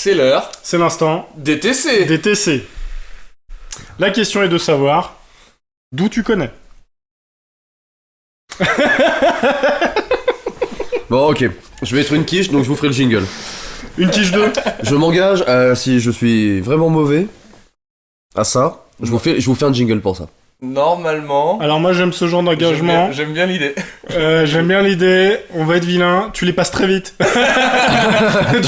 C'est l'heure C'est l'instant DTC. DTC. La question est de savoir d'où tu connais. Bon, ok. Je vais être une quiche, donc je vous ferai le jingle. Une quiche 2. Je m'engage, si je suis vraiment mauvais à ça, je vous fais un jingle pour ça. Normalement... Alors moi j'aime ce genre d'engagement. J'aime bien l'idée. J'aime bien l'idée. On va être vilain. Tu les passes très vite.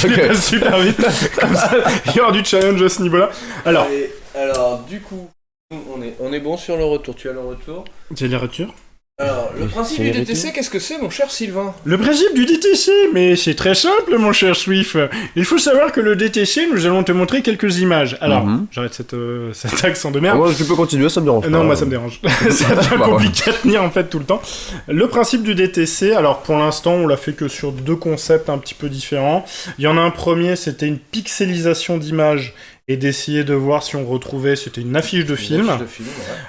Tu les passes super vite. Comme ça, il y aura du challenge à ce niveau-là. Alors, du coup, on est bon sur le retour. Tu as le retour. j'ai les retours. Alors, le principe du DTC, qu'est-ce que c'est, mon cher Sylvain? Le principe du DTC, mais c'est très simple, mon cher Swift. Il faut savoir que le DTC, nous allons te montrer quelques images. Alors, j'arrête cet accent de merde. Moi, tu peux continuer, ça me dérange pas. Non, moi ça me dérange. Ça devient compliqué à tenir en fait tout le temps. Le principe du DTC, alors pour l'instant, on l'a fait que sur deux concepts un petit peu différents. Il y en a un premier, c'était une pixelisation d'images et d'essayer de voir si on retrouvait, c'était une affiche de film.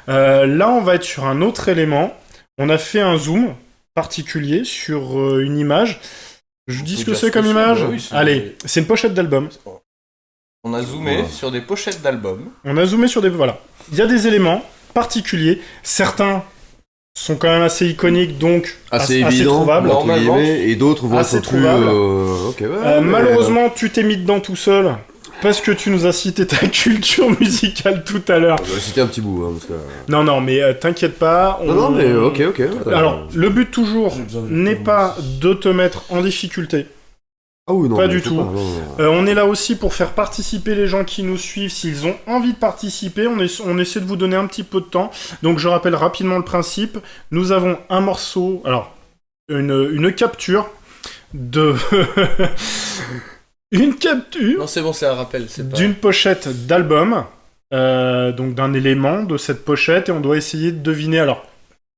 Là, on va être sur un autre élément. On a fait un zoom particulier sur une image. Je dis ce que c'est comme image. Allez, c'est une pochette d'album. On a zoomé sur des pochettes d'albums. On a zoomé sur des... Voilà. Il y a des éléments particuliers. Certains sont quand même assez iconiques, donc assez évident, trouvables. Normalement. Et d'autres vont être plus... malheureusement, tu t'es mis dedans tout seul. Parce que tu nous as cité ta culture musicale tout à l'heure. Je vais citer un petit bout. Parce que... Non, mais t'inquiète pas. Non, mais ok. Alors, le but toujours n'est pas de te mettre en difficulté. Ah oui, non. Pas du tout. On est là aussi pour faire participer les gens qui nous suivent. S'ils ont envie de participer, on essaie de vous donner un petit peu de temps. Donc, je rappelle rapidement le principe. Nous avons un morceau, alors, une capture de... Une capture. Non, c'est bon, c'est un rappel. D'une pochette d'album, donc d'un élément de cette pochette, et on doit essayer de deviner. Alors,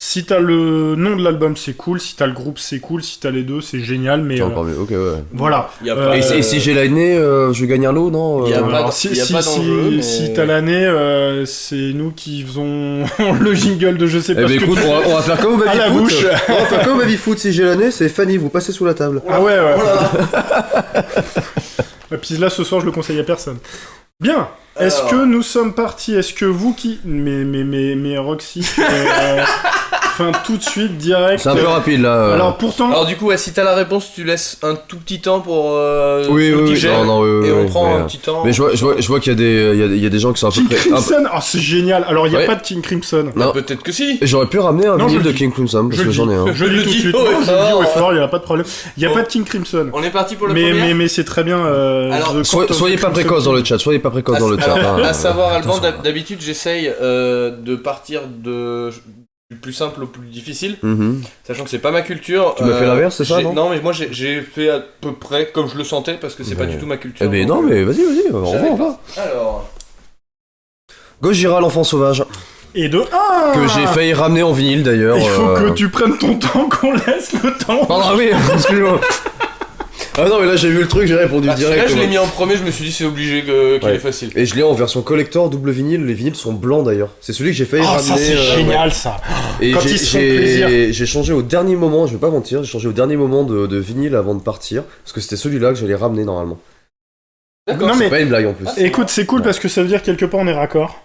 si t'as le nom de l'album, c'est cool. Si t'as le groupe, c'est cool. Si t'as les deux, c'est génial. Mais encore mieux. Ok, ouais. Voilà. Et si j'ai l'année, je gagne un lot, non? Il y a pas d'enjeu. Mais... Si t'as l'année, c'est nous qui faisons le jingle de je sais pas. Eh ben écoute, on va faire comme au Baby à la Foot. bouche. On va faire comme au Baby Foot. Si j'ai l'année, c'est Fanny. Vous passez sous la table. Ah ouais. Et puis là, ce soir, je le conseille à personne. Bien. Est-ce que nous sommes partis? Est-ce que vous qui... Mais Roxy... Enfin, tout de suite, direct... C'est un peu rapide, là. Alors, pourtant... Alors, du coup, si t'as la réponse, tu laisses un tout petit temps pour... Oui. Et on prend un petit temps... Mais je vois qu'il y a des gens qui sont à peu près... King Crimson. Oh, c'est génial. Alors, il n'y a pas de King Crimson. Non, peut-être que si. J'aurais pu ramener un vinyle de King Crimson, parce que j'en ai un. Je le dis tout de suite. Je le dis haut et fort, il n'y a pas de problème. Il n'y a pas de King Crimson. On est parti pour le premier. Mais c'est très bien... Alors, soyez pas précoce dans le chat. À savoir, Alban, d'habitude, j'essaye de partir du plus simple au plus difficile, sachant que c'est pas ma culture. Tu m'as fait l'inverse, c'est ça, non? Non, mais moi j'ai fait à peu près comme je le sentais, parce que c'est pas du tout ma culture. Mais non, mais vas-y, on va. Alors... Gojira, l'enfant sauvage. Et de 1 que j'ai failli ramener en vinyle, d'ailleurs. Il faut que tu prennes ton temps, qu'on laisse le temps. Ah oui, excuse-moi. Ah non, mais là j'ai vu le truc, j'ai répondu direct. Là je l'ai mis en premier, je me suis dit c'est obligé qu'il est facile. Et je l'ai en version collector, double vinyle. Les vinyles sont blancs d'ailleurs. C'est celui que j'ai failli ramener. Ça c'est génial ça. Et quand ils se font plaisir. J'ai changé au dernier moment, je vais pas mentir, j'ai changé au dernier moment de vinyle avant de partir. Parce que c'était celui-là que j'allais ramener normalement. D'accord, c'est pas une blague en plus. Écoute, c'est cool parce que ça veut dire quelque part on est raccord.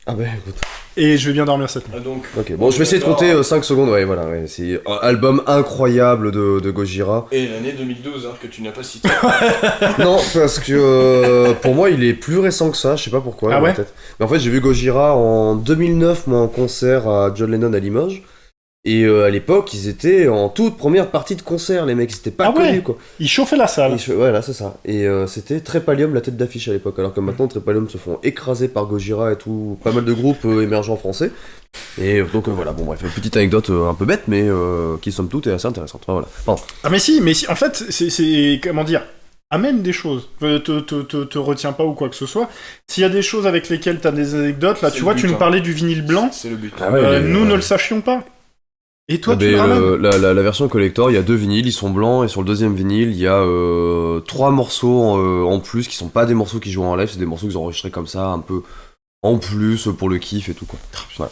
Ah bah écoute. Et je vais bien dormir cette nuit. Ok, bon, je vais essayer de compter 5 secondes. Ouais, voilà, c'est un album incroyable de Gojira. Et l'année 2012, que tu n'as pas cité. Non, parce que pour moi, il est plus récent que ça, je sais pas pourquoi. Ah ouais. Mais en fait, j'ai vu Gojira en 2009, moi, en concert à John Lennon à Limoges. Et à l'époque, ils étaient en toute première partie de concert, les mecs, ils étaient pas connus, quoi. Ils chauffaient la salle. Voilà, c'est ça. Et c'était Trépalium, la tête d'affiche à l'époque. Alors que maintenant, Trépalium se font écraser par Gojira et tout, pas mal de groupes émergents français. Et donc voilà, bon bref, une petite anecdote un peu bête, mais qui somme toute est assez intéressante. Enfin, voilà. Pardon. Ah mais si, en fait, c'est comment dire, amène des choses, te retiens pas ou quoi que ce soit. S'il y a des choses avec lesquelles t'as des anecdotes, là tu vois, tu nous parlais du vinyle blanc, c'est le but. Nous ne le sachions pas. Et toi, tu la version collector, il y a 2 vinyles, ils sont blancs, et sur le deuxième vinyle, il y a 3 morceaux en plus, qui sont pas des morceaux qui jouent en live, c'est des morceaux qu'ils ont enregistrés comme ça, un peu en plus, pour le kiff et tout, quoi. Voilà.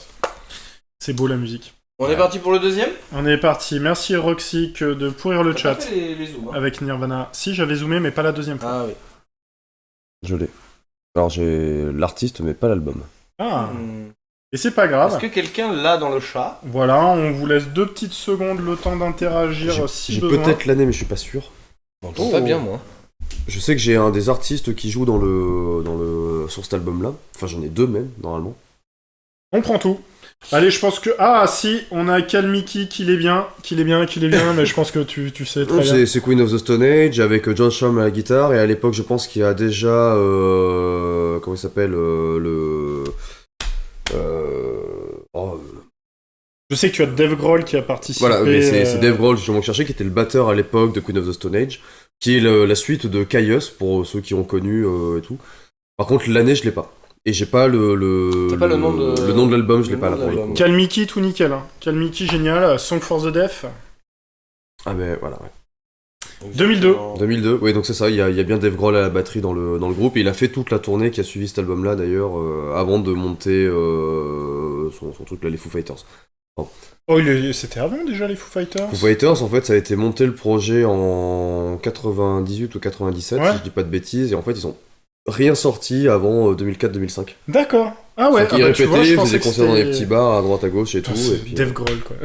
C'est beau la musique. On est parti pour le deuxième ? On est parti. Merci Roxy de pourrir le chat. T'as pas fait les zooms, avec Nirvana. Si, j'avais zoomé, mais pas la deuxième fois. Ah oui. Je l'ai. Alors j'ai l'artiste, mais pas l'album. Ah. Et c'est pas grave. Est-ce que quelqu'un l'a dans le chat? Voilà, on vous laisse 2 petites secondes le temps d'interagir si J'ai besoin. peut-être l'année, mais je suis pas sûr. On entend pas bien, moi. Je sais que j'ai un des artistes qui joue sur cet album-là. Enfin, j'en ai 2 même, normalement. On prend tout. Allez, je pense que... Ah, si, on a Kalmiki qui l'est bien, mais je pense que tu sais très bien. C'est Queen of the Stone Age avec John Sham à la guitare, et à l'époque, je pense qu'il y a déjà... comment il s'appelle Je sais que tu as Dave Grohl qui a participé... Voilà, mais c'est Dave Grohl, justement, que je cherchais, qui était le batteur à l'époque de Queen of the Stone Age, qui est la suite de Caius, pour ceux qui ont connu et tout. Par contre, l'année, je l'ai pas. Et j'ai pas le T'as pas le nom de l'album, je le l'ai pas nom là de pour le l'album. coup. Kalmiki, tout nickel. Hein. Kalmiki, génial. Song for the Deaf. Ah ben voilà, ouais. 2002. 2002, oui, donc c'est ça, il y a bien Dave Grohl à la batterie dans le groupe, et il a fait toute la tournée qui a suivi cet album-là d'ailleurs, avant de monter son truc là, les Foo Fighters. Oh, c'était avant déjà les Foo Fighters. Foo Fighters, en fait, ça a été monté le projet en 98 ou 97, Ouais. si je dis pas de bêtises, et en fait, ils ont rien sorti avant 2004-2005. D'accord. Ah ouais, Ils tu vois, répétaient, je ils pensais faisaient des que concerts dans des c'était- petits bars à droite à gauche et tout. Putain, c'est Et puis, Dave Grohl, quoi.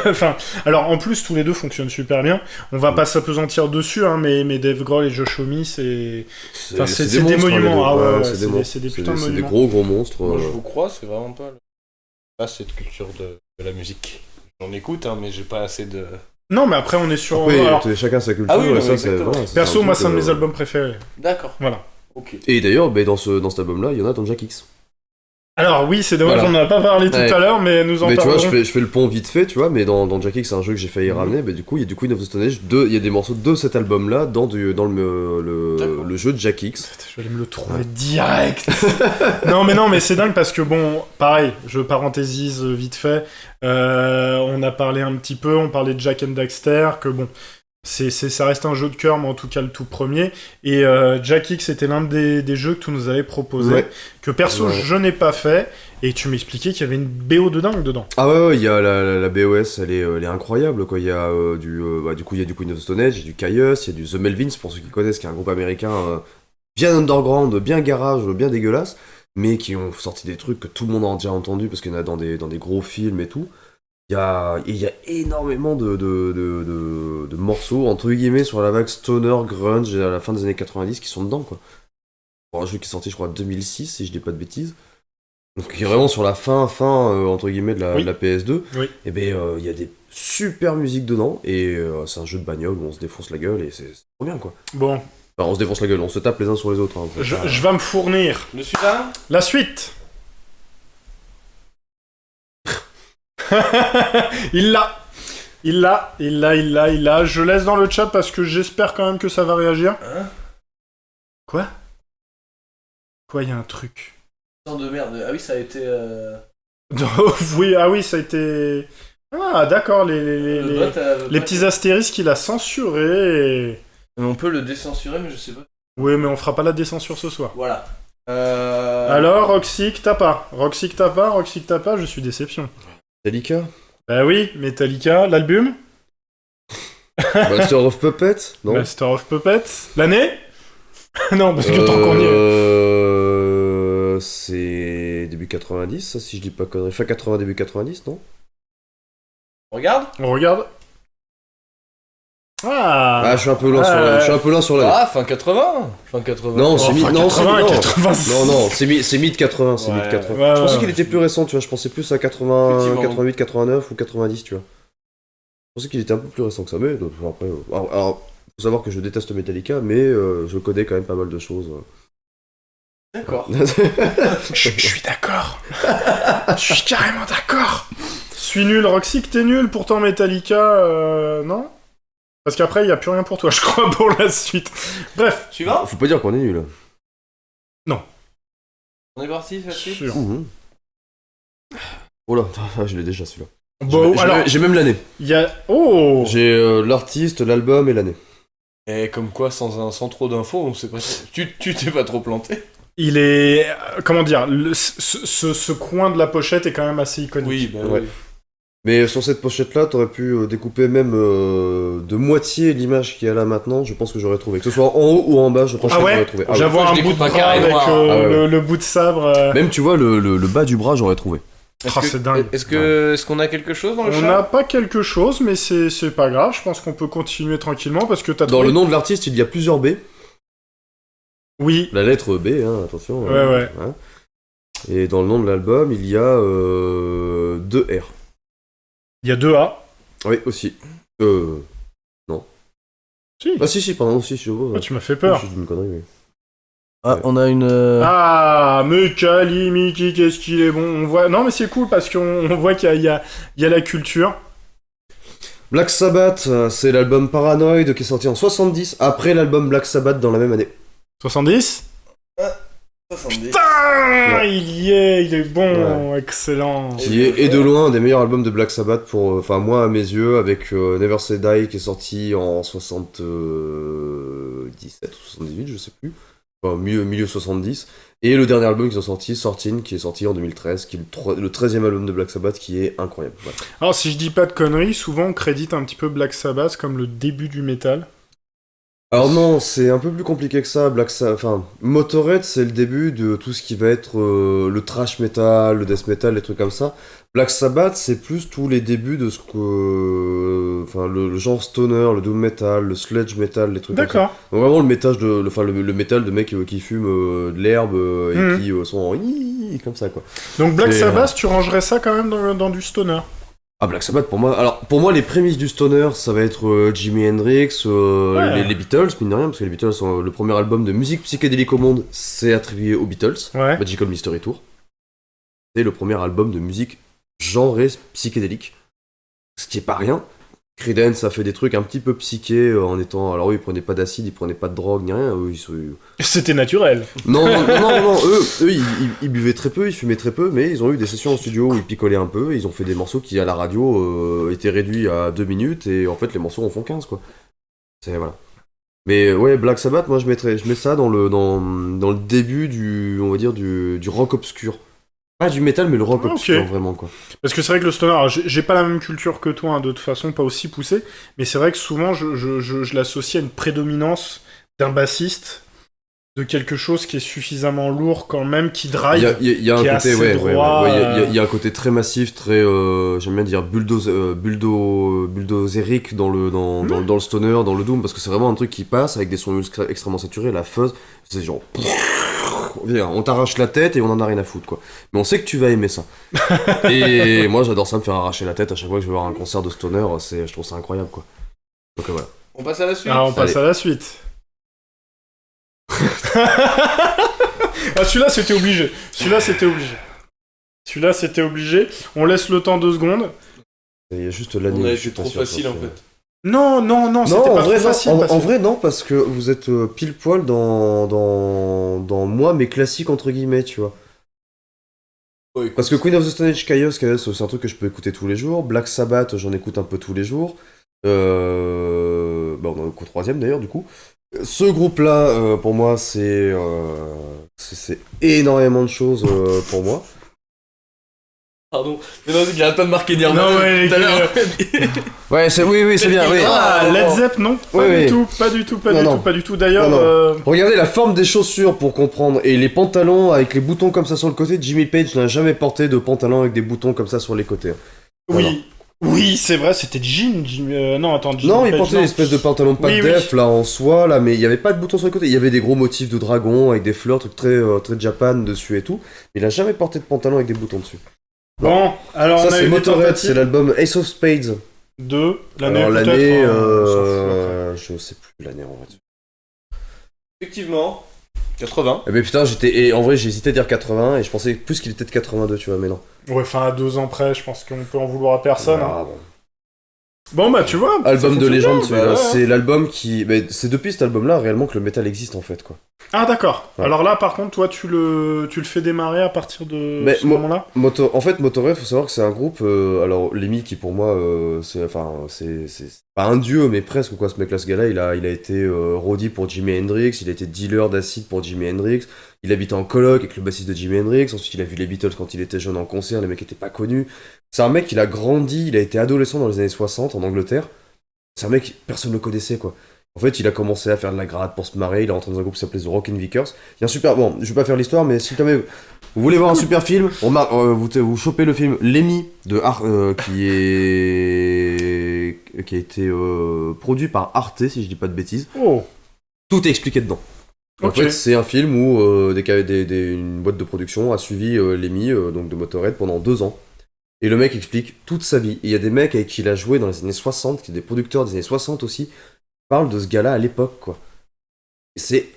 Enfin, alors, en plus, tous les deux fonctionnent super bien. On va pas s'apesantir dessus, hein, mais Dave Grohl et Josh Homme, c'est des monstres, hein, les monuments. deux. Ah ouais, Ouais, c'est des monstres. putains de C'est des monuments. gros monstres. Moi, je vous crois, c'est vraiment pas cette culture de la musique. J'en écoute, hein, mais j'ai pas assez de... Non, mais après, on est sur... Après, alors, chacun sa culture, Ah oui, et non, ça, exactement. voilà, perso, un moi, truc, c'est un de mes albums préférés. D'accord. Voilà. Ok. Et d'ailleurs, dans cet album-là, il y en a dans Jack X. Alors, oui, c'est dommage, Voilà. on n'en a pas parlé tout Ouais. à l'heure, mais nous en Mais tu vois, parlerons. je fais le pont vite fait, tu vois, mais dans Jack X, c'est un jeu que j'ai failli ramener, mais du coup, il y a du Queen of the Stone Age, il y a des morceaux de cet album-là dans le jeu de Jack X. Putain, je vais aller me le trouver direct. non, mais c'est dingue parce que bon, pareil, je parenthésise vite fait. On a parlé un petit peu, on parlait de Jack and Daxter, que bon, ça reste un jeu de cœur, mais en tout cas le tout premier. Et Jack X était l'un des jeux que tu nous avais proposé, Ouais. que perso Ouais. je n'ai pas fait. Et tu m'expliquais qu'il y avait une BO de dingue dedans. Ah ouais, il y a la BOS, elle est incroyable, quoi. Il y a du coup, il y a du Queen of the Stone Age, il y a du Caius, il y a du The Melvins, pour ceux qui connaissent, qui est un groupe américain bien underground, bien garage, bien dégueulasse, mais qui ont sorti des trucs que tout le monde a déjà entendu, parce qu'il y en a dans des gros films et tout. Il y a énormément de morceaux, entre guillemets, sur la vague stoner, grunge, à la fin des années 90, qui sont dedans, quoi. Pour un jeu qui est sorti, je crois, en 2006, si je dis pas de bêtises. Donc, qui est vraiment sur la fin, entre guillemets, de la PS2. Oui. Et ben, il y a des super musiques dedans, et c'est un jeu de bagnole où on se défonce la gueule, et c'est trop bien, quoi. Bon, Enfin, on se défonce la gueule, on se tape les uns sur les autres. Hein, je vais me fournir Le celui-là la suite. Il l'a. Je laisse dans le chat parce que j'espère quand même que ça va réagir. Hein? Quoi, il y a un truc. Tant de merde. Ah oui, ça a été... Oui, ah oui, ça a été... Ah, d'accord, le bot a- les petits astérisques, il a censuré. On peut le décensurer, mais je sais pas. Oui, mais on fera pas la décensure ce soir. Voilà. Alors, Roxy, que t'as pas, je suis déception. Metallica, Bah oui, Metallica, l'album, Master of Puppets, non Master of Puppets, l'année. Non, parce que tant qu'on y est. C'est début 90, ça, si je dis pas conneries. Fin 80, début 90, non? Regarde. On regarde. Ah, Je suis un peu lent sur l'année. Ah, fin 80. Fin 80. Non, c'est enfin, non, c'est 80, non. 86. Non, c'est mid 80, c'est Ouais, mid 80. ouais, Je pensais ouais. qu'il était plus récent, tu vois, je pensais plus à 80, Effectivement. 88, 89 ou 90, tu vois. Je pensais qu'il était un peu plus récent que ça, mais après... alors, faut savoir que je déteste Metallica, mais je connais quand même pas mal de choses. D'accord. Je suis d'accord. Je suis carrément d'accord. Je suis nul, Roxy, que t'es nul. Pourtant, Metallica, non? Parce qu'après, il n'y a plus rien pour toi, je crois, pour la suite. Bref. Suivant. Faut pas dire qu'on est nul. On est parti, facile. Sûr. Oh là, je l'ai déjà celui-là. Bon, alors, J'ai même l'année. il y a... Oh! J'ai l'artiste, l'album et l'année. Et comme quoi, sans trop d'infos, on sait pas. Tu t'es pas trop planté. Il est... Comment dire? Ce coin de la pochette est quand même assez iconique. Oui, bah Ouais. oui. Mais sur cette pochette-là, t'aurais pu découper même de moitié l'image qu'il y a là maintenant, je pense que j'aurais trouvé. Que ce soit en haut ou en bas, je pense que j'aurais trouvé. Ah ouais. J'avoue un je bout de découpe un bras carré avec noir. le bout de sabre. Même, tu vois, le bas du bras, j'aurais trouvé. C'est dingue. Est-ce qu'on a quelque chose dans le On chat n'a pas quelque chose, mais c'est pas grave. Je pense qu'on peut continuer tranquillement parce que t'as Dans trouvé... le nom de l'artiste, il y a plusieurs B. Oui. La lettre B, hein, attention. Ouais. Hein. Et dans le nom de l'album, il y a 2 R. Il y a 2 A. Oui, aussi. Non. Si. Ah si, pardon, si, je vois. Ah, tu m'as fait peur. Je dis une connerie, mais... Ah, on a une... Ah, mais Kalimiki, qu'est-ce qu'il est bon. On voit... Non, mais c'est cool parce qu'on voit qu'il y a la culture. Black Sabbath, c'est l'album Paranoid qui est sorti en 70, après l'album Black Sabbath dans la même année. 70 70. Putain, il est bon, excellent. Qui est, et de loin, un des meilleurs albums de Black Sabbath, pour, enfin moi à mes yeux, avec Never Say Die qui est sorti en 77 ou 78, je sais plus. Enfin, milieu 70. Et le dernier album qu'ils ont sorti, Sortin, qui est sorti en 2013, qui est le 13e album de Black Sabbath, qui est incroyable. Voilà. Alors, si je dis pas de conneries, souvent on crédite un petit peu Black Sabbath comme le début du métal. Alors non, c'est un peu plus compliqué que ça. Enfin, Motorhead, c'est le début de tout ce qui va être le thrash metal, le death metal, les trucs comme ça. Black Sabbath, c'est plus tous les débuts de ce que, enfin, le genre stoner, le doom metal, le sludge metal, les trucs comme ça. D'accord. Donc vraiment le métal de mecs qui fument de l'herbe et qui sont en comme ça quoi. Donc Black Et, Sabbath, tu rangerais ça quand même dans du stoner. Ah, Black Sabbath, pour moi, les prémices du stoner, ça va être Jimi Hendrix, les Beatles, mine de rien, parce que les Beatles sont le premier album de musique psychédélique au monde, c'est attribué aux Beatles, Ouais. Magical Mystery Tour. C'est le premier album de musique genrée psychédélique, ce qui est pas rien. Creedence a fait des trucs un petit peu psychés en étant... Alors eux, ils prenaient pas d'acide, ils prenaient pas de drogue, ni rien. Eux, C'était naturel. Non, eux ils buvaient très peu, ils fumaient très peu, mais ils ont eu des sessions en studio où ils picolaient un peu, et ils ont fait des morceaux qui, à la radio, étaient réduits à 2 minutes, et en fait, les morceaux en font 15, quoi. C'est... Voilà. Mais ouais, Black Sabbath, moi, je mets ça dans le début on va dire, du rock obscur. Pas du métal, mais le rock obscur, vraiment, quoi. Parce que c'est vrai que le stoner, alors, j'ai pas la même culture que toi, hein, de toute façon, pas aussi poussée, mais c'est vrai que souvent, je l'associe à une prédominance d'un bassiste, de quelque chose qui est suffisamment lourd quand même, qui drive, Il y a un qui est côté, assez droit. il y a un côté très massif, très, j'aime bien dire bulldozerique dans le stoner, dans le doom, parce que c'est vraiment un truc qui passe avec des sons extrêmement saturés, la fuzz, c'est genre... On t'arrache la tête et on en a rien à foutre, quoi. Mais on sait que tu vas aimer ça. Et moi, j'adore ça, me faire arracher la tête à chaque fois que je vais voir un concert de stoner, je trouve ça incroyable, quoi. Donc voilà. On passe à la suite. Ah, on passe à la suite. Ah, celui-là, c'était obligé. On laisse le temps 2 secondes. Il y a juste l'année. On a été trop facile, en fait. Non, c'était pas trop facile. En vrai, non, parce que vous êtes pile poil dans moi, mes classiques, entre guillemets, tu vois. Ouais, Parce que Queen of the Stone Age, Chaos, c'est un truc que je peux écouter tous les jours. Black Sabbath, j'en écoute un peu tous les jours. On en écoute 3ème d'ailleurs, du coup. Ce groupe-là, pour moi, c'est énormément de choses pour moi. Pardon, mais non, c'est qu'il arrête pas de marquer Nirvana. Non, ouais, tout à l'heure. Ouais, oui, c'est bien, oui. Ah, Led Zepp, non, pas Oui. du tout. D'ailleurs, Regardez la forme des chaussures pour comprendre. Et les pantalons avec les boutons comme ça sur le côté, Jimmy Page n'a jamais porté de pantalon avec des boutons comme ça sur les côtés. oui, c'est vrai, c'était Jean. Non, attends, Jean. Non, il Page, portait non. une espèce de pantalon pas de def là en soie là, mais il y avait pas de boutons sur les côtés. Il y avait des gros motifs de dragon avec des fleurs, trucs très Japan dessus et tout. Mais il a jamais porté de pantalon avec des boutons dessus. Bon, alors Ça on a c'est eu Motorhead, c'est l'album Ace of Spades. de l'année Alors peut-être. l'année, on s'en fout après. je sais plus l'année en vrai. Effectivement. 80. Eh ben putain, en vrai j'ai hésité à dire 80 et je pensais plus qu'il était de 82, tu vois, mais non. Ouais, enfin à 2 ans près, je pense qu'on peut en vouloir à personne. Ah, hein. bon. Bon bah tu vois. Album ça de fonctionne légende, bien, celui-là. bah, ouais. C'est l'album qui. Mais c'est depuis cet album-là réellement que le métal existe en fait, quoi. Ah d'accord. Ouais. Alors là par contre toi tu le fais démarrer à partir de Mais ce moment-là. En fait, Motorhead, faut savoir que c'est un groupe. Alors, Lemmy, qui pour moi, c'est pas un dieu, mais presque, quoi. Ce mec-là, ce gars-là, il a été roadie pour Jimi Hendrix, il a été dealer d'acide pour Jimi Hendrix, il habitait en coloc avec le bassiste de Jimi Hendrix, ensuite il a vu les Beatles quand il était jeune en concert, les mecs étaient pas connus. C'est un mec, il a grandi, il a été adolescent dans les années 60 en Angleterre. C'est un mec, personne ne le connaissait, quoi. En fait, il a commencé à faire de la grade pour se marrer, il est rentré dans un groupe qui s'appelait The Rockin' Vickers. Il y a un super... Bon, je vais pas faire l'histoire, mais si jamais vous voulez voir un super film, vous chopez le film Lemmy, qui a été produit par Arte, si je dis pas de bêtises. Oh. Tout est expliqué dedans. En Ok. fait, c'est un film où une boîte de production a suivi Lemmy, donc de Motorhead, pendant 2 ans. Et le mec explique toute sa vie. Et il y a des mecs avec qui il a joué dans les années 60, qui sont des producteurs des années 60 aussi, parlent de ce gars-là à l'époque, quoi. Et tout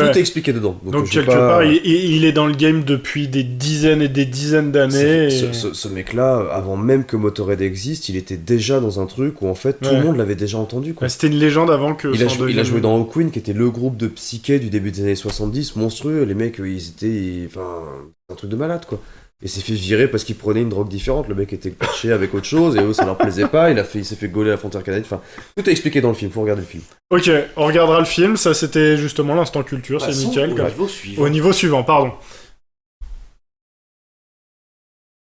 Ouais. est expliqué dedans. Donc je vais quelque pas- part, il est dans le game depuis des dizaines et des dizaines d'années. Ce mec-là, avant même que Motorhead existe, il était déjà dans un truc où en fait tout Ouais. le monde l'avait déjà entendu, quoi. Ouais, c'était une légende avant que... Il a, ça en il a devienne- joué dans Hawkwind, qui était le groupe de psyché du début des années 70, monstrueux. Les mecs, ils étaient. Enfin, un truc de malade, quoi. Et s'est fait virer parce qu'il prenait une drogue différente. Le mec était patché avec autre chose et eux, ça leur plaisait pas. Il s'est fait gauler à la frontière canadienne. Enfin, tout est expliqué dans le film, faut regarder le film. Ok, on regardera le film, ça c'était justement l'instant culture, c'est Passons nickel. au quoi. niveau suivant. Au niveau suivant, pardon.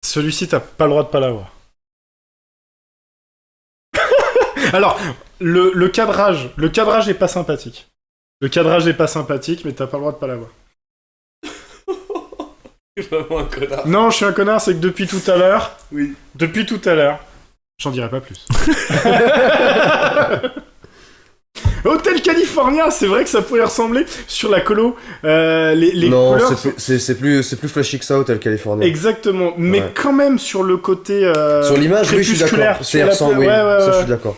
Celui-ci, t'as pas le droit de pas l'avoir. Alors, le cadrage est pas sympathique. Le cadrage est pas sympathique, mais t'as pas le droit de pas l'avoir. Vraiment un connard. Non, je suis un connard, c'est que depuis tout à l'heure... Oui. Depuis tout à l'heure... J'en dirai pas plus. Hôtel California, c'est vrai que ça pourrait ressembler sur la colo. Les non, couleurs... c'est plus flashy que ça, Hotel California. Exactement, mais Ouais. quand même sur le côté Sur l'image, oui, je suis crépusculaire, d'accord. sur Ça la ressemble, plage, oui. ouais, ouais, Ça, je ouais. suis d'accord.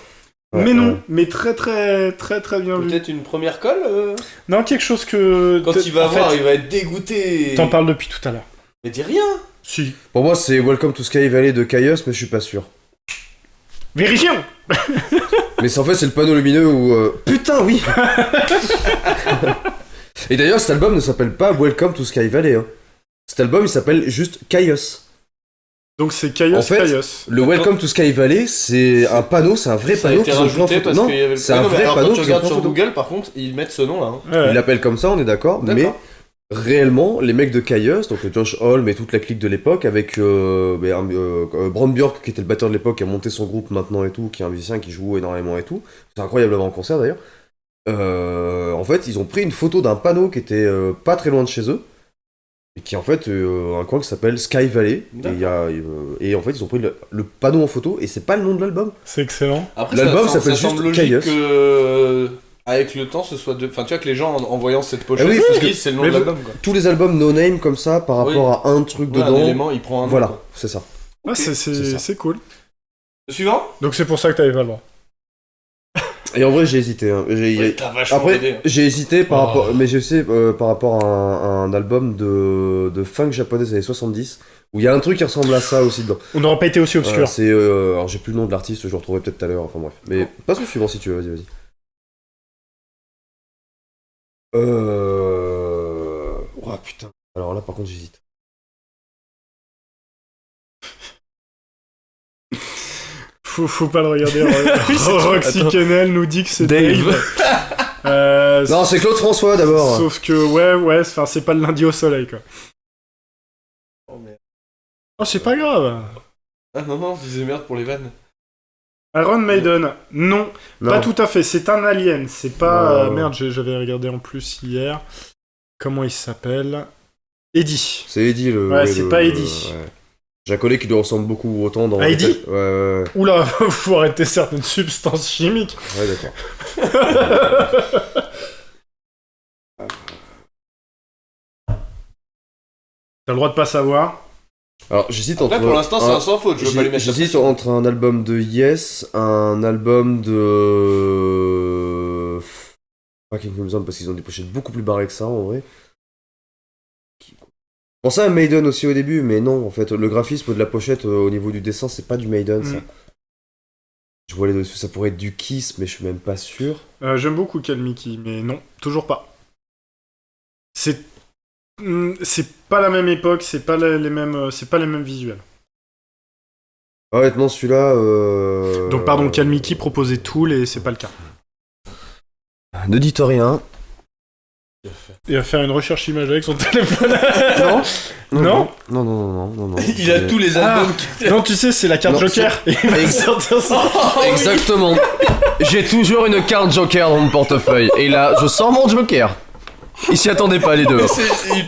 Ouais, Mais non, ouais. mais très très très très bien vu. Peut-être une première colle Non, quelque chose que... Quand il va en voir, fait, il va être dégoûté. t'en parles depuis tout à l'heure. Mais dis rien. Si. Pour moi, c'est Welcome to Sky Valley de Caius, mais je suis pas sûr. Vérifions. Mais en fait, c'est le panneau lumineux où. Putain, oui. Et d'ailleurs, cet album ne s'appelle pas Welcome to Sky Valley. Hein. Cet album, il s'appelle juste Caius. Donc c'est Caius En fait, Caius. Le Welcome to Sky Valley, c'est un panneau, c'est un vrai Ça a panneau été qu'ils ont pris en rajouté photo. parce Non, qu'il y avait le... c'est un Ouais, non, mais vrai alors, panneau quand tu qu'ils ont regardes pris en sur photo. Google, par contre, ils mettent ce nom-là. Hein. Ouais. Il l'appelle comme ça, on est d'accord, mais D'accord. réellement, les mecs de Caius, donc Josh Holm et toute la clique de l'époque, avec Bron Bjork, qui était le batteur de l'époque, qui a monté son groupe maintenant et tout, qui est un musicien qui joue énormément et tout. C'est incroyable en concert d'ailleurs. En fait, ils ont pris une photo d'un panneau qui était pas très loin de chez eux, et qui est en fait un coin qui s'appelle Sky Valley. Et en fait, ils ont pris le panneau en photo, et c'est pas le nom de l'album. C'est excellent. Après, L'album ça s'appelle semble juste logique Caius. que avec le temps, ce soit de... Enfin, tu vois que les gens, en voyant cette pochette, Ah oui, se parce que- disent c'est le nom mais de l'album, quoi. Tous les albums no name comme ça, par Oui. rapport à un truc Ouais, un dedans. élément, il prend un nom, Voilà, quoi. c'est ça. Ah, c'est c'est ça. c'est cool. Le suivant. Donc c'est pour ça que t'avais pas le droit. Et en vrai, j'ai hésité. Hein. Ouais, t'as vachement aidé. Après, j'ai hésité par Oh. rapport, mais je sais par rapport à un album de funk japonais des années 70 où il y a un truc qui ressemble à ça aussi dedans. On n'aurait pas été aussi obscur. C'est alors j'ai plus le nom de l'artiste, je le retrouverai peut-être tout à l'heure. Enfin bref, mais passe au suivant si tu veux. Vas-y. Oh putain. Alors là, par contre, j'hésite. Faut pas le regarder. Roxy Kennel nous dit que c'est Dave. Non, c'est Claude François d'abord. Sauf que ouais, enfin c'est pas le lundi au soleil quoi. Oh, merde. Oh c'est pas grave. Ah non, je disais merde pour les vannes. Iron Maiden, non, Non. pas tout à fait. C'est un alien. C'est pas Non. merde. J'avais regardé en plus hier. Comment il s'appelle? Eddie. C'est Eddie le. Ouais, c'est pas Eddie. Ouais. J'ai un collègue qui lui ressemble beaucoup autant dans. Ah, Eddie Ouais. Oula, faut arrêter certaines substances chimiques. Ouais, d'accord. T'as le droit de pas savoir. Alors, j'hésite entre. Après, pour l'instant, c'est un sans faute. Je veux pas les mettre la J'hésite pression. entre un album de Yes, un album de. Fucking Crimson, parce qu'ils ont des pochettes beaucoup plus barrées que ça en vrai. Je pensais à Maiden aussi au début, mais non, en fait, le graphisme de la pochette au niveau du dessin, c'est pas du Maiden ça. Mm. Je vois les dessus, ça pourrait être du Kiss, mais je suis même pas sûr. J'aime beaucoup Cal Mickey, mais non, toujours pas. C'est pas la même époque, c'est pas les mêmes visuels. Honnêtement, celui-là. Donc pardon, Cal Mickey proposait Tool et c'est pas le cas. Ne dites rien. Il va faire une recherche image avec son téléphone. Non. Non. Non. Il a tous les albums. Non, tu sais, c'est la carte Non, Joker. Il va sortir ça. Exactement. J'ai toujours une carte Joker dans mon portefeuille. Et là, je sors mon Joker. Ils s'y attendaient pas les deux.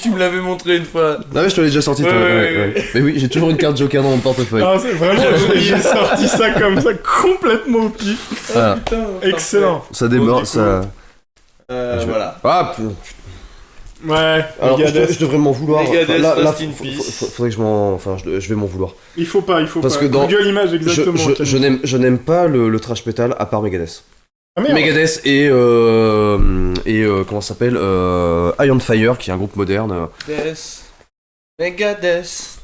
Tu me l'avais montré une fois. Non mais je te l'ai déjà sorti. Ouais. Mais oui, j'ai toujours une carte Joker dans mon portefeuille. Ah, c'est vraiment, j'ai sorti ça comme ça, complètement au pif. Voilà. Putain, Excellent. Ça déborde, du ça... voilà. Ah, putain. Ouais, Alors, Megadeth. je devrais m'en vouloir. Megadeth, Là, Rest in Peace. faudrait que je m'en... Enfin, je vais m'en vouloir. Il faut pas. Parce que dans- Google Images, exactement. Je n'aime pas le trash metal à part Megadeth. Ah merde. Megadeth et comment ça s'appelle Iron Fire, qui est un groupe moderne. Megadeth.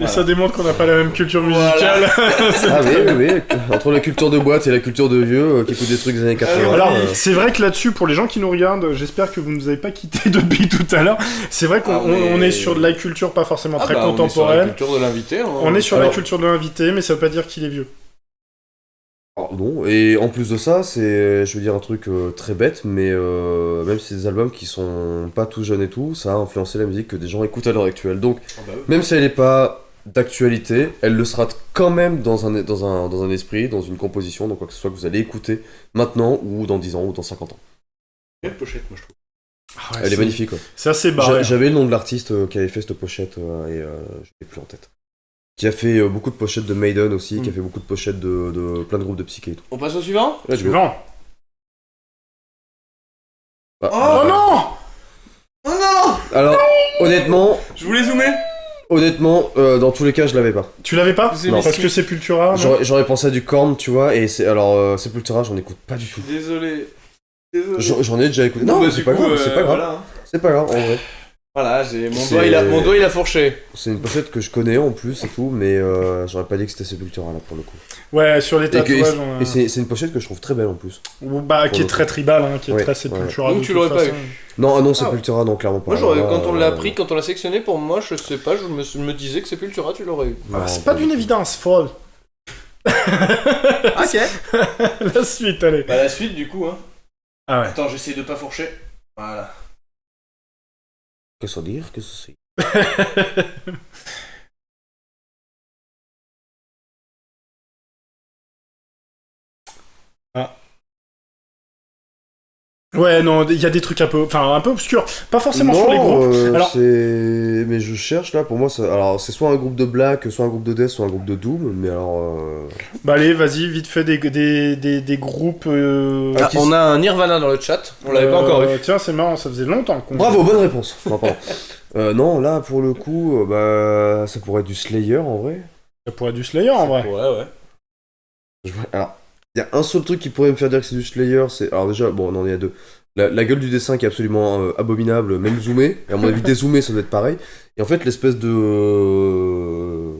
Et ça démontre qu'on n'a pas la même culture musicale. Ah oui. Entre la culture de boîte et la culture de vieux qui écoutent des trucs des années 80. Alors, c'est vrai que là-dessus, pour les gens qui nous regardent, j'espère que vous ne nous avez pas quittés depuis tout à l'heure. C'est vrai qu'on on est sur de la culture pas forcément très contemporaine. On est sur la culture de l'invité. Hein. On est sur la culture de l'invité, mais ça veut pas dire qu'il est vieux. Non, et en plus de ça, c'est, je veux dire, un truc très bête, mais même si c'est des albums qui sont pas tout jeunes et tout, ça a influencé la musique que des gens écoutent à l'heure actuelle. Donc, même si elle n'est pas d'actualité, elle le sera quand même dans un esprit, dans une composition, donc quoi que ce soit que vous allez écouter maintenant, ou dans 10 ans, ou dans 50 ans. Quelle pochette, moi je trouve. Ah ouais, Elle est magnifique, quoi. C'est assez barré. J'avais le nom de l'artiste qui avait fait cette pochette, et je l'ai plus en tête. Qui a fait beaucoup de pochettes de Maiden aussi, qui a fait beaucoup de pochettes de plein de groupes de psyché et tout. On passe au suivant. Let's go. Suivant. Ah, Oh non! Oh non! Alors, honnêtement, Je voulais zoomer. dans tous les cas, je l'avais pas. Tu l'avais pas? Non. Parce que Sepultura. non J'aurais pensé à du Korn, tu vois, et c'est alors Sepultura, j'en écoute pas du tout. Désolé. J'en ai déjà écouté. Non, bah, c'est du pas coup, grave, c'est pas grave. Voilà, hein. C'est pas grave, en vrai. Voilà, mon C'est- doigt il a fourché. C'est une pochette que je connais en plus et tout, mais j'aurais pas dit que c'était Sepultura là pour le coup. Ouais, sur les Et, que- tatouages. et c'est une pochette que je trouve très belle en plus. Bah, qui est très tribal, hein, qui est Ouais, très Sepultura. ouais. de Donc tu toute l'aurais pas façon. Non, ah non, Sepultura, non, clairement pas. Moi, j'aurais, Alors là, quand on l'a pris, quand on l'a sélectionné, pour moi, je sais pas, je me disais que Sepultura, tu l'aurais eu. Ah, non, c'est pas d'une du tout. évidence folle. Ok. La suite, allez. Bah, la suite, du coup, hein. Ah ouais. Attends, j'essaie de pas fourcher. Voilà. Qu'est-ce que ça dire? Qu'est-ce que c'est? Ouais, non, il y a des trucs un peu obscurs. Pas forcément sur les groupes. Alors- Mais je cherche là, pour moi, alors c'est soit un groupe de black, soit un groupe de death, soit un groupe de doom, mais alors. Bah allez, vas-y, vite fait des groupes. Ah, on a un Nirvana dans le chat, on l'avait pas encore eu. Tiens, c'est marrant, ça faisait longtemps qu'on. Bravo, bonne réponse. Non, pardon. Non, là pour le coup, bah ça pourrait être du Slayer en vrai. Ça pourrait être du Slayer en vrai. Ouais. Alors, il y a un seul truc qui pourrait me faire dire que c'est du Slayer, c'est. Alors déjà, bon, non, il y a deux. La gueule du dessin qui est absolument abominable, même zoomé. Et à mon avis, dézoomé, ça doit être pareil. Et en fait, l'espèce de.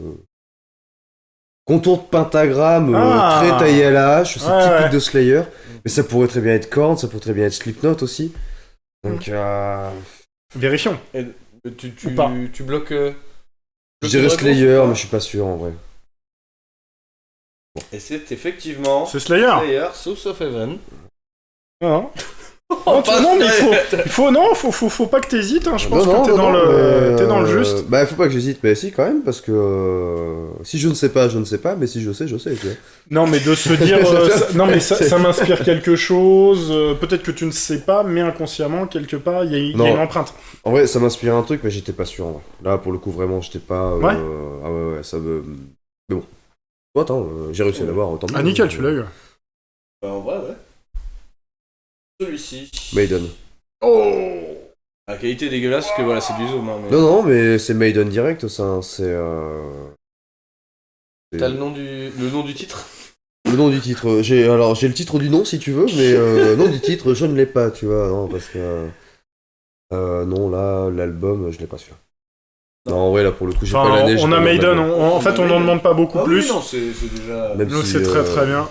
Contour de pentagramme très taillé à la hache, c'est typique de Slayer. Mais ça pourrait très bien être Korn, ça pourrait très bien être Slipknot aussi. Donc, Vérifions. Tu Ou pas. bloques. je dirais Slayer, mais je suis pas sûr en vrai. Et c'est effectivement. C'est Slayer. Slayer, Souls of Heaven. Non. Non, mais faut pas que t'hésites, hein. Je pense que t'es dans le juste. Bah, faut pas que j'hésite, mais si, quand même, parce que si je ne sais pas, je ne sais pas, mais si je sais, tu vois. Non, mais de se dire. Non, mais ça m'inspire quelque chose. Peut-être que tu ne sais pas, mais inconsciemment, quelque part, il y a une empreinte. En vrai, ça m'inspire un truc, mais j'étais pas sûr. En vrai. Là, pour le coup, vraiment, j'étais pas. Ouais. Ah ouais, ça me. Mais bon. Bon, attends, j'ai réussi à l'avoir. Tant mieux. Ah, nickel, tu l'as eu. En vrai, ouais. Celui-ci. Maiden. Oh. La qualité dégueulasse, que voilà, c'est du zoom. Hein, mais... Non, mais c'est Maiden direct, ça. Hein, c'est. T'as le nom du titre? Le nom du titre. J'ai le titre du nom si tu veux, mais le nom du titre, je ne l'ai pas, tu vois. Non, parce que. Non, là, l'album, je l'ai pas celui-là. Non, en vrai, là, pour le coup, j'ai pas l'année. On a Maiden, en fait, on n'en demande pas beaucoup plus. Oui, non, c'est déjà. Même Donc si, c'est très très bien.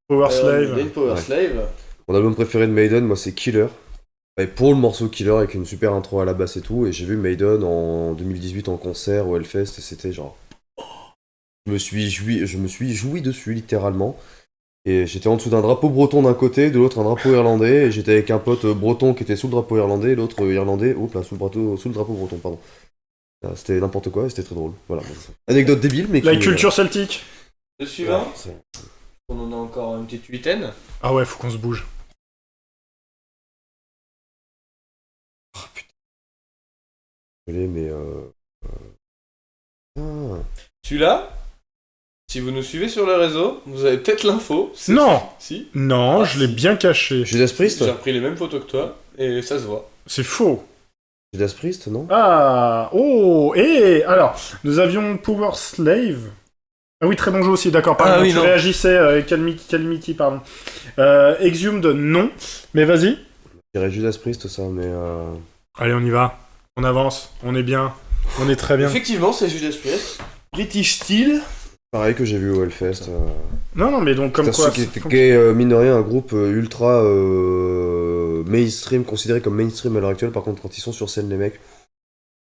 Power Slave. Power Slave. Mon album préféré de Maiden, moi, c'est Killer. Et pour le morceau Killer, avec une super intro à la basse et tout, et j'ai vu Maiden en 2018 en concert au Hellfest, et c'était genre... Je me suis joui dessus, littéralement. Et j'étais en dessous d'un drapeau breton d'un côté, de l'autre un drapeau irlandais, et j'étais avec un pote breton qui était sous le drapeau irlandais, et l'autre irlandais, sous le drapeau breton, pardon. C'était n'importe quoi, et c'était très drôle. Voilà. Anecdote débile, mais La culture celtique. Le suivant. On en a encore une petite huitaine. Ah ouais, faut qu'on se bouge. Oh putain. Mais Celui-là, si vous nous suivez sur le réseau, vous avez peut-être l'info. Non. Si. Non, je l'ai bien caché. Judas Priest. J'ai repris les mêmes photos que toi, et ça se voit. C'est faux. Judas Priest, non? Ah, oh, et alors, nous avions Power Slave. Ah oui, très bon jeu aussi, d'accord, pardon, oui, tu non. réagissais, Calamity, pardon. Exhumed, non, mais vas-y. Je dirais Judas Priest, ça, mais Allez, on y va, on avance, on est bien, on est très bien. Effectivement, c'est Judas Priest. British Steel. pareil que j'ai vu au Hellfest. Non, mais donc comme quoi... Qui est, mine de rien, un groupe ultra mainstream, considéré comme mainstream à l'heure actuelle. Par contre, quand ils sont sur scène, les mecs,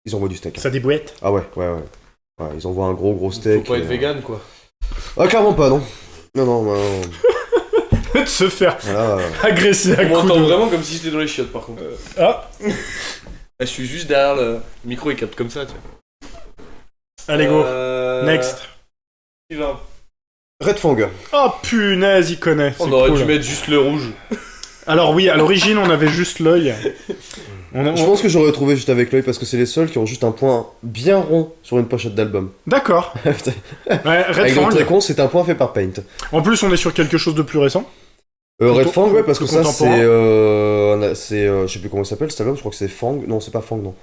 ils envoient du steak. Ça débouette. Ah ouais. Ouais, ils envoient un gros steak. Faut pas être vegan, quoi. Ah, clairement pas, non. Non. De se faire Voilà. agresser à On coups m'entend de... vraiment comme si j'étais dans les chiottes, par contre. Ah, Je suis juste derrière le micro, il capte comme ça, tu vois. allez go, next. Suivant. Red Fang. Oh punaise, il connaît, c'est On aurait cool. dû mettre juste le rouge. Alors oui, à l'origine, on avait juste l'œil. Je pense que j'aurais trouvé juste avec l'œil parce que c'est les seuls qui ont juste un point bien rond sur une pochette d'album. D'accord. Ouais, Red Avec le Fang. très con, c'est un point fait par Paint. En plus, on est sur quelque chose de plus récent. Red Fang, ouais, parce que Plus ça, contemporain. c'est je sais plus comment il s'appelle cet album, je crois que c'est Fang. Non, c'est pas Fang, non.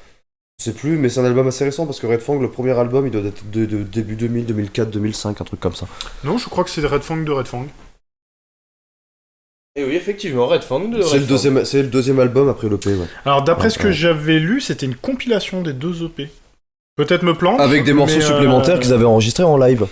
Je sais plus, mais c'est un album assez récent parce que Red Fang, le premier album, il doit être de début 2000, 2004, 2005, un truc comme ça. Non, je crois que c'est Red Fang de Red Fang. Et oui, effectivement, Red Fang de C'est le deuxième album après l'EP, ouais. Alors, d'après Ouais, ce que j'avais lu, c'était une compilation des deux EP. Peut-être me plante. Avec des morceaux mais, supplémentaires qu'ils avaient enregistrés en live.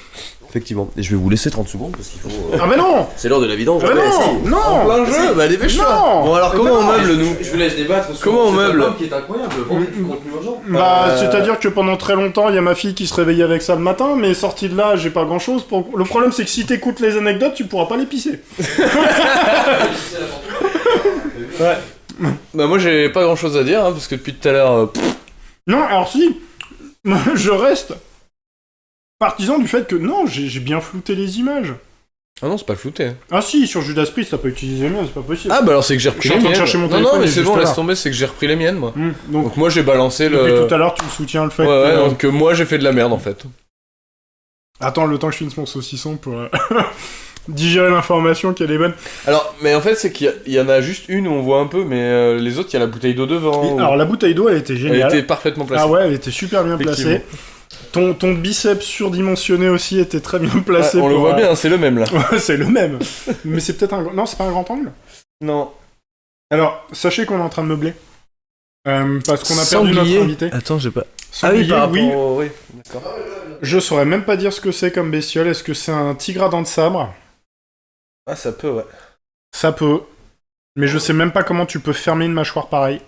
Effectivement. Et je vais vous laisser 30 secondes parce qu'il faut. Ah mais non. C'est l'heure de la vidange. Ah non. En Non. plein jeu, bah dépêche-toi. Non. Bon, alors comment on meuble, nous Je vous laisse débattre sur Comment on cet meuble album qui est incroyable. Vendez du contenu aux gens. Bah, c'est-à-dire que pendant très longtemps, il y a ma fille qui se réveillait avec ça le matin, mais sortie de là, j'ai pas grand-chose. Le problème, c'est que si t'écoutes les anecdotes, tu pourras pas les pisser. Ouais. Bah moi j'ai pas grand chose à dire, hein, parce que depuis tout à l'heure... Non, alors si, je reste partisan du fait que non, j'ai bien flouté les images. Ah non, c'est pas flouté. Ah si, sur Judas Priest, t'as pas utilisé les miennes, c'est pas possible. Ah bah alors c'est que j'ai repris Je suis les en train de miennes. chercher mon Non, téléphone, non, mais il est c'est bon, juste laisse là. tomber, c'est que j'ai repris les miennes, moi. Donc, Donc moi j'ai balancé depuis le... tout à l'heure, tu me soutiens le fait Ouais, que... ouais, donc moi j'ai fait de la merde, en fait. Attends, le temps que je finisse mon saucisson pour digérer l'information qu'elle est bonne. Alors, mais en fait, c'est qu'il y en a juste une où on voit un peu, mais les autres, il y a la bouteille d'eau devant. Alors la bouteille d'eau, elle était Elle géniale. était parfaitement placée. Ah ouais, elle était super bien placée. Ton biceps surdimensionné aussi était très bien placé. Ouais, on le voit bien, c'est le même là. Ouais, c'est le même. Mais c'est peut-être un... Non, c'est pas un grand angle. Non. Alors, sachez qu'on est en train de meubler. Parce qu'on a perdu Sanglier. notre invité. Attends, j'ai pas. Sanglier, par rapport oui. au... Oui, d'accord. Je saurais même pas dire ce que c'est comme bestiole. Est-ce que c'est un tigre à dents de sabre? Ah, ça peut, ouais. Ça peut. Mais je sais même pas comment tu peux fermer une mâchoire pareille.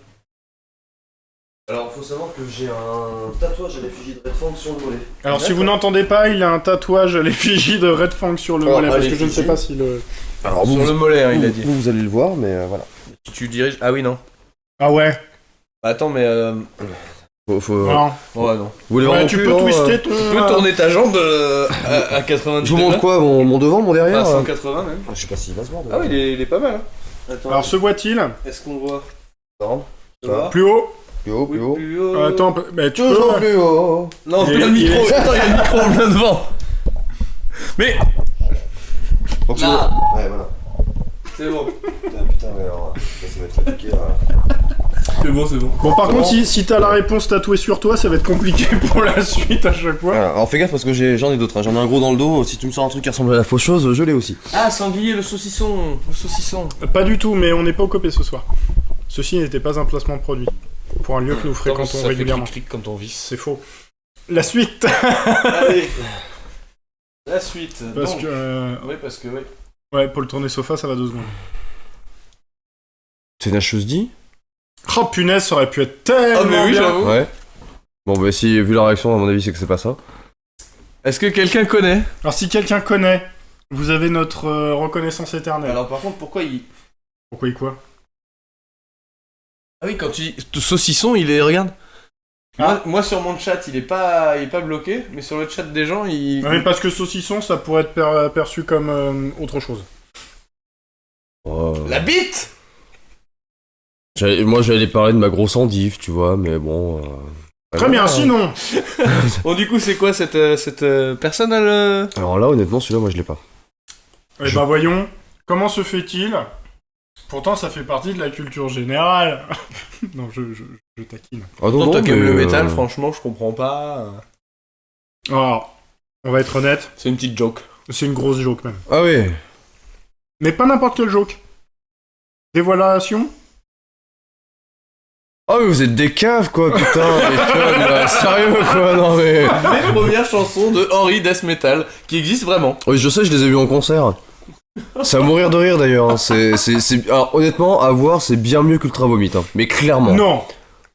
Alors, faut savoir que j'ai un tatouage à l'effigie de Red Fang sur le mollet. Alors, si vous n'entendez pas, il a un tatouage à l'effigie de Red Fang sur le mollet. à Parce que je ne sais l'effigie. pas si le... Alors, Sur le mollet, hein, il a dit. Vous allez le voir, mais voilà. Si tu diriges... Ah oui, non. Ah ouais. Bah, attends, mais... Faut... Alors, Ouais, non. Vous voulez ouais, vraiment tu plus, peux non, twister ton... Tu peux tourner ta jambe à 90 Je vous montre degrés. quoi, mon devant, mon derrière À 180 même. Je sais pas s'il va se voir. Ah oui, il est pas mal. Hein. Attends, Alors, se voit-il est-ce qu'on voit Non. Tu vois plus haut? Plus haut, Oui, plus haut. plus haut. Attends, mais tu peux... Toujours plus haut. Non, Il plein de est- micro. il est- Attends, il y a le micro en plein devant. Mais Donc, Là. Ouais, voilà. c'est bon. Ah, putain, mais alors, ça va être compliqué, là. C'est bon, c'est bon. Bon, par C'est contre, bon si t'as la réponse tatouée sur toi, ça va être compliqué pour la suite à chaque fois. Voilà, alors fais gaffe parce que j'en ai d'autres, hein. J'en ai un gros dans le dos, si tu me sors un truc qui ressemble à la fausse chose, je l'ai aussi. Ah, sanglier, le saucisson. Le saucisson. Pas du tout, mais on n'est pas au copé ce soir. Ceci n'était pas un placement de produit. Pour un lieu que nous fréquentons Ça fait régulièrement. clic-clic quand on visse. C'est faux. La suite. Allez. La suite. Parce Donc. que... Oui, parce que oui. Ouais, pour le tourner sofa, ça va 2 secondes. C'est Nacheuse dit. Oh punaise, ça aurait pu être tellement Ah, mais oui, bien. j'avoue. Ouais. Bon, bah, si, vu la réaction, à mon avis, c'est que c'est pas ça. Est-ce que quelqu'un connaît? Alors si quelqu'un connaît, Vous avez notre reconnaissance éternelle. Alors par contre, pourquoi il... Pourquoi quoi? Ah oui, quand tu dis saucisson, il est... Regarde. Moi, sur mon chat, il est pas bloqué, mais sur le chat des gens, il... Non, mais parce que saucisson, ça pourrait être perçu comme autre chose. Oh. La bite. Moi, j'allais parler de ma grosse endive, tu vois, mais bon... Très bien, sinon. Bon, du coup, c'est quoi cette personne, elle... Alors là, honnêtement, celui-là, moi, je l'ai pas. Eh ben voyons, comment se fait-il? Pourtant, ça fait partie de la culture générale. Non, je taquine. Ah non, Non, non, toi qui aimes mais, le métal, franchement, je comprends pas. Alors, on va être honnête, C'est une petite joke. c'est une grosse joke même. Ah oui. Mais pas n'importe quelle joke. Dévoilation? Ah mais vous êtes des caves, quoi, putain. Mais connes, là, sérieux, quoi, non mais... Les premières chansons de Henry Death Metal, qui existent vraiment. Oui, je sais, je les ai vus en concert. C'est à mourir de rire, d'ailleurs. C'est... Alors, honnêtement, à voir, c'est bien mieux qu'Ultra Vomit, hein. Mais clairement. Non.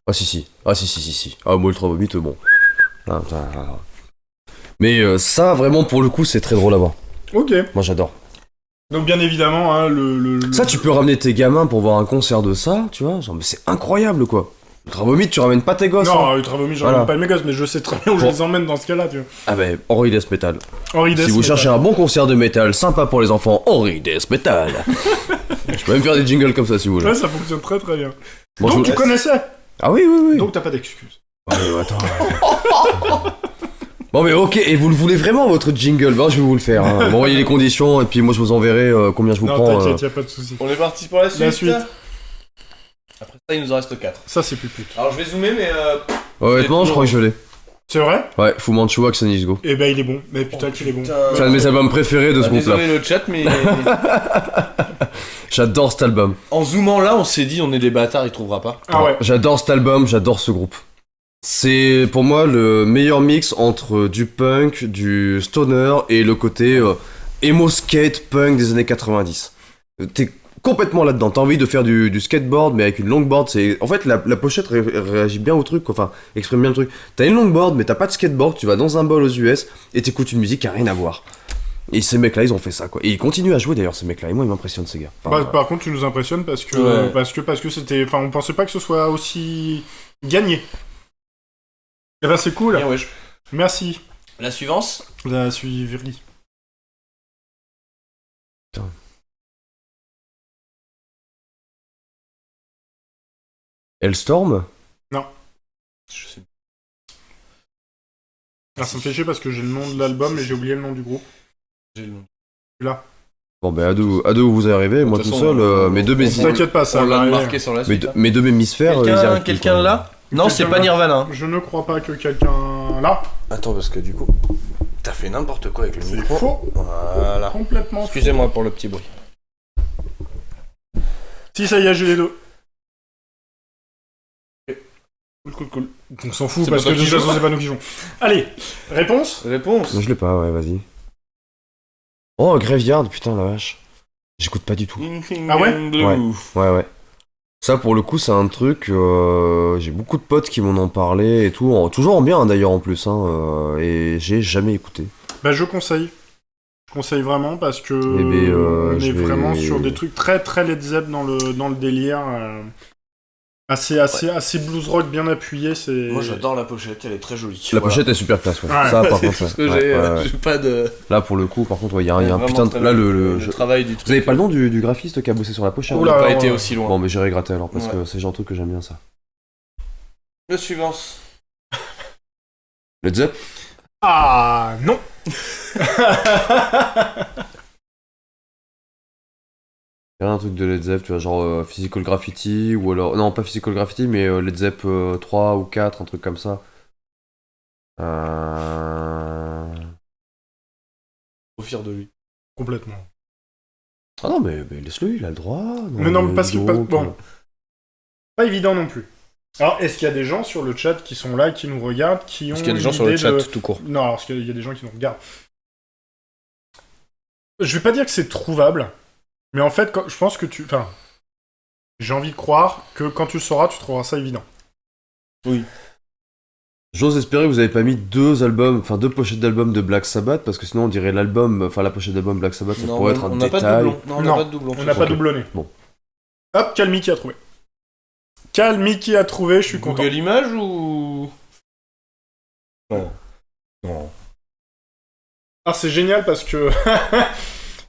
Ah si. Ah, moi, Ultra Vomit, bon. Ah. Mais ça, vraiment, pour le coup, c'est très drôle à voir. Ok. Moi, j'adore. Donc bien évidemment, hein, Ça, tu peux ramener tes gamins pour voir un concert de ça, tu vois. Genre, mais c'est incroyable, quoi. Ultra Vomit, tu ramènes pas tes gosses. Non, hein. Ultra Vomi, j'en Voilà. ai pas mes gosses, mais je sais très bien où je les emmène dans ce cas-là, tu vois. Ah ben, Henry Death Metal. Henry Death Si vous Metal. cherchez un bon concert de métal sympa pour les enfants, Henry Death Metal. Je peux même faire des jingles comme ça si vous voulez. Ouais, ça fonctionne très très bien. Bon, Donc je tu vous- connaissais. Ah oui. Donc t'as pas d'excuses. Ouais, attends. Bon mais ok, et vous le voulez vraiment votre jingle? Bon, je vais vous le faire. Hein. M'envoyez les conditions et puis moi je vous enverrai combien je vous Non, prends. t'inquiète, y a pas de soucis. On est parti pour la suite. La suite. Après ça, il nous en reste 4. Ça, c'est plus pute. Alors je vais zoomer, mais... Honnêtement, je crois que je l'ai. C'est vrai? Ouais, Fu Manchu, Axonis Go. Eh ben, il est bon. Mais putain, qu'il est bon. C'est un de mes albums préférés de ce groupe-là. Désolé le chat, mais... J'adore cet album. en zoomant là, on s'est dit, on est des bâtards, il trouvera pas. Ah ouais. J'adore cet album, j'adore ce groupe. C'est pour moi le meilleur mix entre du punk, du stoner et le côté emo skate punk des années 90. T'es complètement là-dedans, t'as envie de faire du skateboard mais avec une longboard. En fait la pochette réagit bien au truc, quoi. Enfin exprime bien le truc. T'as une longboard mais t'as pas de skateboard, tu vas dans un bol aux US et t'écoutes une musique qui a rien à voir. Et ces mecs-là, ils ont fait ça, quoi. Et ils continuent à jouer d'ailleurs, ces mecs-là. Et moi, ils m'impressionnent, ces gars. Enfin, Par contre, tu nous impressionnes parce que Ouais. parce que c'était. Enfin, on pensait pas que ce soit aussi gagné. Eh ben, c'est cool. Bien, wesh. Merci. La suivante. La suivi. Hellstorm. Je sais Ah, ça me fait chier parce que j'ai le nom de l'album et j'ai oublié le nom du groupe. j'ai le nom. Bon, ben, à deux où vous arrivez, moi De tout toute seul, façon, mes deux on- T'inquiète pas, ça On va l'a arriver. marqué sur la suite. mes deux hémisphères, ils y arrivent plus, Quelqu'un quoi. là? Non, c'est Quelqu'un pas là Nirvana. Hein. Je ne crois pas que quelqu'un là. Attends, parce que du coup, t'as fait n'importe quoi avec le C'est micro. faux. Voilà. Complètement faux. Excusez-moi pour le petit bruit. Si, ça y est, j'ai les deux. Cool. On s'en fout C'est parce pas que toi de qui toute façon, joue. c'est pas nous qui jouons. Allez, réponse? Réponse. Non, je l'ai pas, ouais, vas-y. Oh, Graveyard, putain, la vache. J'écoute pas du tout. Ah ouais? Ouais. Ça, pour le coup, c'est un truc. J'ai beaucoup de potes qui m'en ont parlé et tout. Toujours en bien, hein, d'ailleurs, en plus. Hein, et j'ai jamais écouté. Bah, je conseille. Je conseille vraiment parce que Eh ben, on je est vais- vraiment sur des trucs très très Led Zepp dans le délire. Assez blues rock bien appuyé. C'est. Moi j'adore la pochette, elle est très jolie. La Voilà. pochette est super classe, ouais. Ouais. Ça, par C'est contre, tout ce que ouais. j'ai. Ouais, ouais. J'ai pas de. Là, pour le coup, par contre, il y a un Vraiment putain de. très Là, bien. le travail du truc. Vous avez pas le nom du graphiste qui a bossé sur la pochette? On Oula, n'a pas ouais. été aussi loin. Bon, mais j'irai gratter alors, parce Ouais. que c'est le genre de truc que j'aime bien, ça. Le suivant. Led Zepp? Ah non. Il y a un truc de Led Zepp, tu vois, genre Physical Graffiti, ou alors... Non, pas Physical Graffiti, mais Led Zepp 3 ou 4, un truc comme ça. Trop fier de lui. Complètement. Ah non, mais laisse-le, il a le droit. Mais non, parce que donc, bon, pas évident non plus. Alors, est-ce qu'il y a des gens sur le chat qui sont là, qui nous regardent, qui ont Parce qu'il y a des gens sur le l'idée chat de- tout court. Non, alors, parce qu'il y a des gens qui nous regardent. Je vais pas dire que c'est trouvable, mais en fait, je pense que enfin, j'ai envie de croire que quand tu le sauras, tu trouveras ça évident. Oui. J'ose espérer que vous avez pas mis deux pochettes d'albums de Black Sabbath, parce que sinon on dirait la pochette d'album Black Sabbath, ça pourrait être un détail. On n'a pas de doublon. On n'a pas doublonné. Bon. Hop, Calmi a trouvé. Calmi a trouvé, je suis content. Google Images ou... Non. Ah, c'est génial parce que...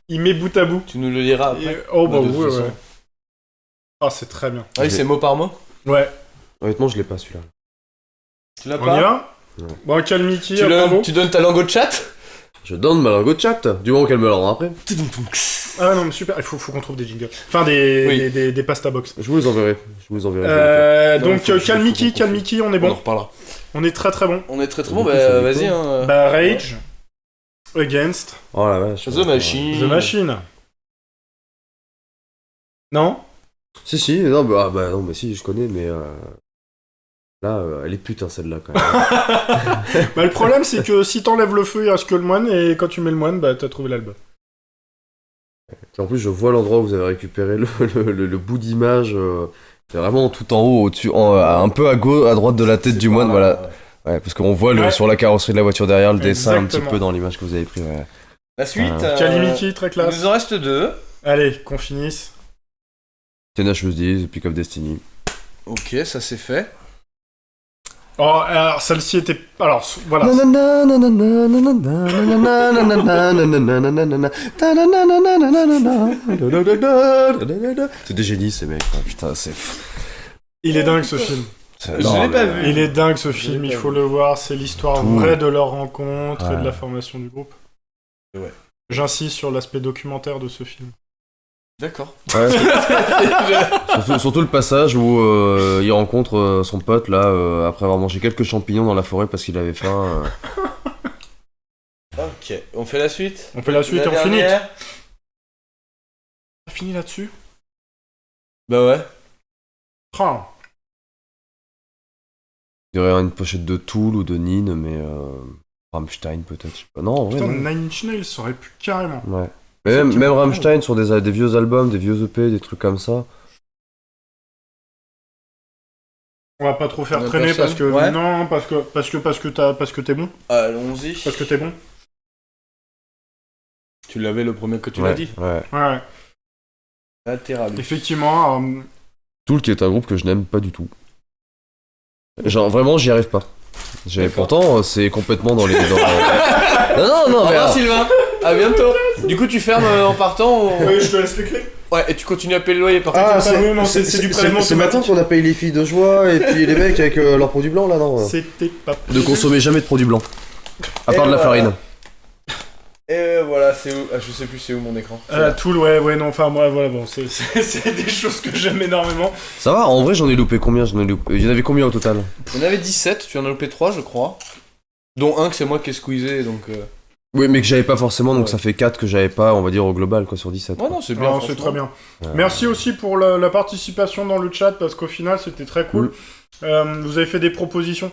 il met bout à bout. Tu nous le liras après. Oh bah oui, ouais. Ah, c'est très bien. Ah oui, c'est mot par mot. Ouais. Honnêtement, je l'ai pas celui-là. Tu l'as On pas? y va? Ouais. Bon, Calmi, tu donnes ta langue au chat? Je donne ma langue au chat, du moment qu'elle me la rend après. Ah non, mais super, il faut qu'on trouve des jingles. Enfin, des pasta box. Je vous les enverrai. Donc, Calmiki, on est On en bon. reparlera. On est très très bon. On est très Du bon, coup, bah ça dit vas-y. quoi Hein. Bah, Rage. Against. Oh la vache. The Machine. The Machine. Non? Si, non, non, mais si, je connais, mais là, elle est putain celle-là quand même. Bah, le problème, c'est que si t'enlèves le feu, il reste que le moine, et quand tu mets le moine, bah, t'as trouvé l'album. Et en plus, je vois l'endroit où vous avez récupéré le bout d'image. C'est vraiment tout en haut, au-dessus, un peu à droite de la tête du moine, voilà. Ouais, parce qu'on voit sur la carrosserie de la voiture derrière le dessin un petit peu dans l'image que vous avez pris. Ouais. La suite. Kalimiki, très Il classe. nous en reste 2. Allez, qu'on finisse. Tenacious D, The Peak of Destiny. Ok, ça c'est fait. Oh, alors celle-ci était... Alors, voilà. C'est des génies ces mecs, putain, c'est... Il est dingue ce film. Je l'ai pas vu. Il est dingue ce film, il faut le voir, c'est l'histoire vraie de leur rencontre et de la formation du groupe. Ouais. J'insiste sur l'aspect documentaire de ce film. D'accord. Ouais, surtout le passage où il rencontre son pote là après avoir mangé quelques champignons dans la forêt parce qu'il avait faim. Ok, on fait la suite. On fait la suite et on finit. dernière. On finit là-dessus. Bah ouais. Ah. Il y aurait une pochette de Tool ou de Nin, mais Rammstein peut-être, je sais pas. Non, en vrai, Putain, non. Nine Inch Nails, ça aurait pu carrément. Ouais. Mais même Rammstein sur des vieux albums, des vieux EP, des trucs comme ça. On va pas trop faire On a traîner personne. parce que Ouais. non, parce que t'es bon. Allons-y. Parce que t'es bon. Tu l'avais le premier que tu Ouais, l'as dit. ouais. Ouais. Latéral. Effectivement. Tool qui est un groupe que je n'aime pas du tout. Genre vraiment j'y arrive pas. Pourtant c'est complètement dans les... Non Au mais... revoir Sylvain. À bientôt. Du coup tu fermes en partant ou... Oui, je te laisse les clés. Ouais, et tu continues à payer le loyer par contre. Ah, oui, non, c'est du prélèvement C'est maintenant qu'on a payé les filles de joie et puis les mecs avec leurs produits blancs là, non C'était pas Ne consommez jamais de produits blancs. À part de la farine. Et voilà, c'est où? Je sais plus c'est où mon écran. Tool, ouais, non, enfin, moi, voilà, bon, c'est des choses que j'aime énormément. Ça va, en vrai j'en ai loupé combien? Il y en avait combien au total? Il y en avait 17, tu en as loupé 3 je crois. Dont un que c'est moi qui ai squeezé donc... Oui mais que j'avais pas forcément, donc Ouais. ça fait 4 que j'avais pas, on va dire au global quoi, sur 17. Ouais non c'est bien. Non, c'est franchement. très bien. Merci aussi pour la participation dans le chat, parce qu'au final, c'était très cool. Vous avez fait des propositions,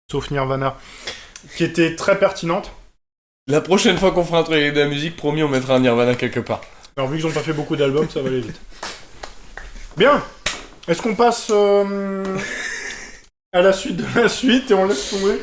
sauf Nirvana, qui étaient très pertinentes. La prochaine fois qu'on fera un truc avec de la musique, promis on mettra un Nirvana quelque part. Alors, vu qu'ils ont pas fait beaucoup d'albums, ça va aller vite. Bien. Est-ce qu'on passe à la suite de la suite et on laisse tomber?